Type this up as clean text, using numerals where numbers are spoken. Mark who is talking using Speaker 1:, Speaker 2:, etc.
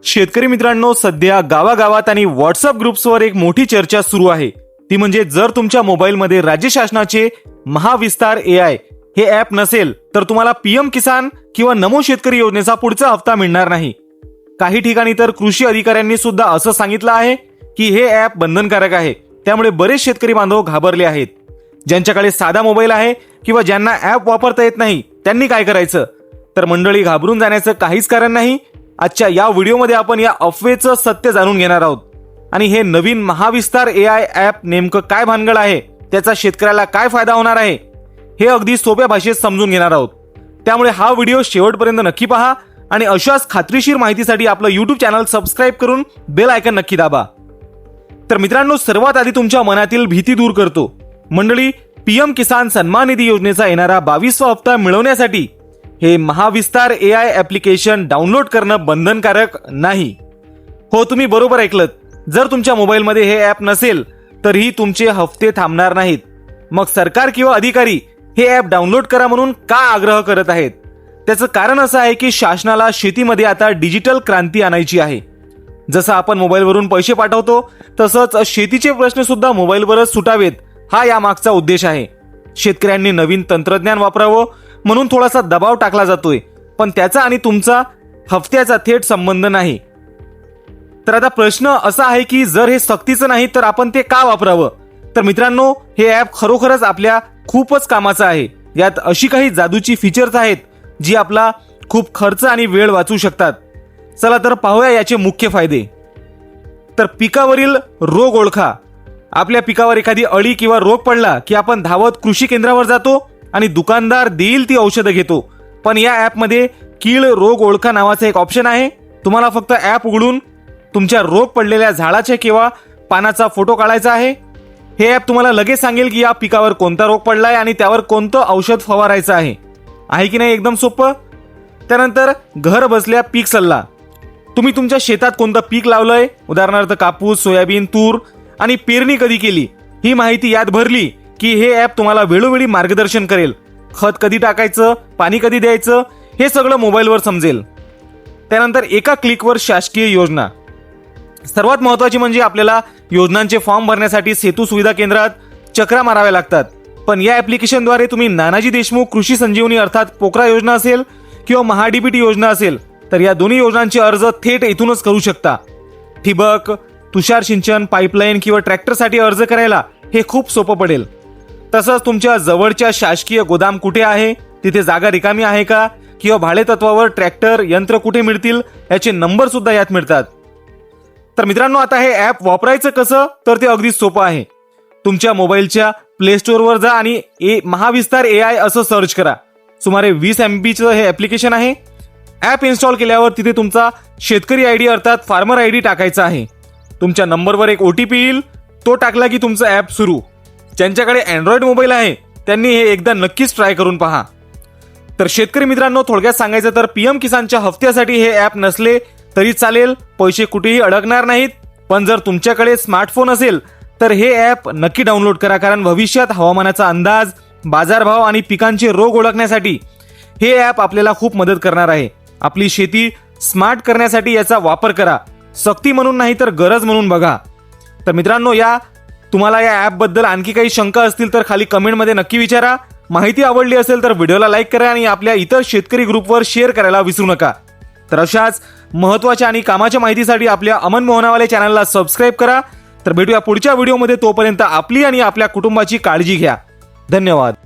Speaker 1: शेतकरी मित्रांनो, सध्या गावागावात आणि व्हॉट्सअप ग्रुप्सवर एक मोठी चर्चा सुरू आहे. ती म्हणजे जर तुमच्या मोबाईलमध्ये राज्य शासनाचे महाविस्तार AI हे ॲप नसेल तर तुम्हाला PM किसान किंवा नमो शेतकरी योजनेचा पुढचा हप्ता मिळणार नाही. काही ठिकाणी तर कृषी अधिकाऱ्यांनी सुद्धा असं सांगितलं आहे की हे ॲप बंधनकारक आहे. त्यामुळे बरेच शेतकरी बांधव घाबरले आहेत. ज्यांच्याकडे साधा मोबाईल आहे किंवा ज्यांना ॲप वापरता येत नाही त्यांनी काय करायचं? तर मंडळी, घाबरून जाण्याचं काहीच कारण नाही. आजच्या या व्हिडिओमध्ये आपण या अफवेचं सत्य जाणून घेणार आहोत आणि हे नवीन महाविस्तार AI ॲप नेमकं काय भानगड आहे, त्याचा शेतकऱ्याला काय फायदा होणार आहे, हे अगदी सोप्या भाषेत समजून घेणार आहोत. त्यामुळे हा व्हिडिओ शेवटपर्यंत नक्की पहा आणि अशाच खात्रीशीर माहितीसाठी आपलं YouTube चॅनल सबस्क्राईब करून बेल आयकन नक्की दाबा. तर मित्रांनो, सर्वात आधी तुमच्या मनातील भीती दूर करतो. मंडळी, PM किसान सन्मान निधी योजनेचा येणारा 22वा हप्ता मिळवण्यासाठी हे महाविस्तार AI ॲप्लिकेशन डाउनलोड करणं बंधनकारक नाही. हो, तुम्ही बरोबर ऐकलत. जर तुमच्या मोबाईलमध्ये हे ॲप नसेल तरीही तुमचे हफ्ते थांबणार नाहीत. मग सरकार किंवा अधिकारी हे ॲप डाउनलोड करा म्हणून का आग्रह करत आहेत? त्याचं कारण असं आहे की शासनाला शेतीमध्ये आता डिजिटल क्रांती आणायची आहे. जसं आपण मोबाईलवरून पैसे पाठवतो तसंच शेतीचे प्रश्न सुद्धा मोबाईलवरच सुटावेत, हा यामागचा उद्देश आहे. शेतकऱ्यांनी नवीन तंत्रज्ञान वापरावं म्हणून थोडासा दबाव टाकला जातोय, पण त्याचा आणि तुमचा हफ्त्याचा थेट संबंध नाही. तर आता प्रश्न असा आहे की जर हे सक्तीचं नाही तर आपण ते का वापरावं? तर मित्रांनो, हे ॲप खरोखरच आपल्या खूपच कामाचं आहे. यात अशी काही जादूची फीचर्स आहेत जी आपला खूप खर्च आणि वेळ वाचवू शकतात. चला तर पाहूया याचे मुख्य फायदे. तर पिकावरील रोग ओळखा. आपल्या पिकावर एखादी अळी किंवा रोग पडला की आपण धावत कृषी केंद्रावर जातो आणि दुकानदार देईल ती औषधं घेतो. पण या ॲपमध्ये कीड रोग ओळखा नावाचा एक ऑप्शन आहे. तुम्हाला फक्त ॲप उघडून तुमच्या रोग पडलेल्या झाडाच्या किंवा पानाचा फोटो काढायचा आहे. हे ॲप तुम्हाला लगेच सांगेल की या पिकावर कोणता रोग पडलाय आणि त्यावर कोणतं औषध फवारायचं आहे. आहे की नाही? एकदम सोपं. त्यानंतर घर बसल्या पीक सल्ला. तुम्ही तुमच्या शेतात कोणतं पीक लावलंय, उदाहरणार्थ कापूस, सोयाबीन, तूर आणि पेरणी कधी केली, ही माहिती यात भरली की हे ॲप तुम्हाला वेळोवेळी मार्गदर्शन करेल. खत कधी टाकायचं, पाणी कधी द्यायचं, हे सगळं मोबाईलवर समजेल. त्यानंतर एका क्लिकवर शासकीय योजना. सर्वात महत्त्वाची म्हणजे आपल्याला योजनांचे फॉर्म भरण्यासाठी सेतू सुविधा केंद्रात चक्रा माराव्या लागतात. पण या ॲप्लिकेशनद्वारे तुम्ही नानाजी देशमुख कृषी संजीवनी अर्थात पोकरा योजना असेल किंवा महाडीबीटी योजना असेल तर या दोन्ही योजनांचे अर्ज थेट इथूनच करू शकता. ठिबक, तुषार सिंचन, पाईपलाईन किंवा ट्रॅक्टरसाठी अर्ज करायला हे खूप सोपं पडेल. तसंच तुमच्या जवळच्या शासकीय गोदाम कुठे आहे, तिथे जागा रिकामी आहे का, किंवा भाडेतत्वावर ट्रॅक्टर यंत्र कुठे मिळतील याचे नंबर सुद्धा यात मिळतात. तर मित्रांनो, आता हे ॲप वापरायचं कसं? तर ते अगदी सोपं आहे. तुमच्या मोबाईलच्या प्ले स्टोअरवर जा आणि महाविस्तार AI असं सर्च करा. सुमारे 20 MBचं हे ॲप्लिकेशन आहे. ॲप इन्स्टॉल केल्यावर तिथे तुमचा शेतकरी ID अर्थात फार्मर ID टाकायचा आहे. तुमच्या नंबरवर एक OTP येईल. तो टाकला की तुमचं ॲप सुरू. ज्यांच्याकडे अँड्रॉइड मोबाईल आहे त्यांनी हे एकदा नक्कीच ट्राय करून पहा. तर शेतकरी मित्रांनो, थोडक्यात सांगायचं तर PM किसानच्या हफ्त्यासाठी हे ॲप नसले तरी चालेल. पैसे कुठेही अडकणार नाहीत. पण जर तुमच्याकडे स्मार्टफोन असेल तर हे ॲप नक्की डाउनलोड करा, कारण भविष्यात हवामानाचा अंदाज, बाजारभाव आणि पिकांचे रोग ओळखण्यासाठी हे ॲप आपल्याला खूप मदत करणार आहे. आपली शेती स्मार्ट करण्यासाठी याचा वापर करा. सक्ती म्हणून नाही तर गरज म्हणून बघा. तर मित्रांनो, तुम्हाला या ॲपबद्दल आणखी काही शंका असतील तर खाली कमेंटमध्ये नक्की विचारा. माहिती आवडली असेल तर व्हिडिओला लाईक करा आणि आपल्या इतर शेतकरी ग्रुपवर शेअर करायला विसरू नका. तर अशाच महत्त्वाच्या आणि कामाच्या माहितीसाठी आपल्या अमन मोहनावाले चॅनलला सबस्क्राईब करा. तर भेटूया पुढच्या व्हिडिओमध्ये. तोपर्यंत आपली आणि आपल्या कुटुंबाची काळजी घ्या. धन्यवाद.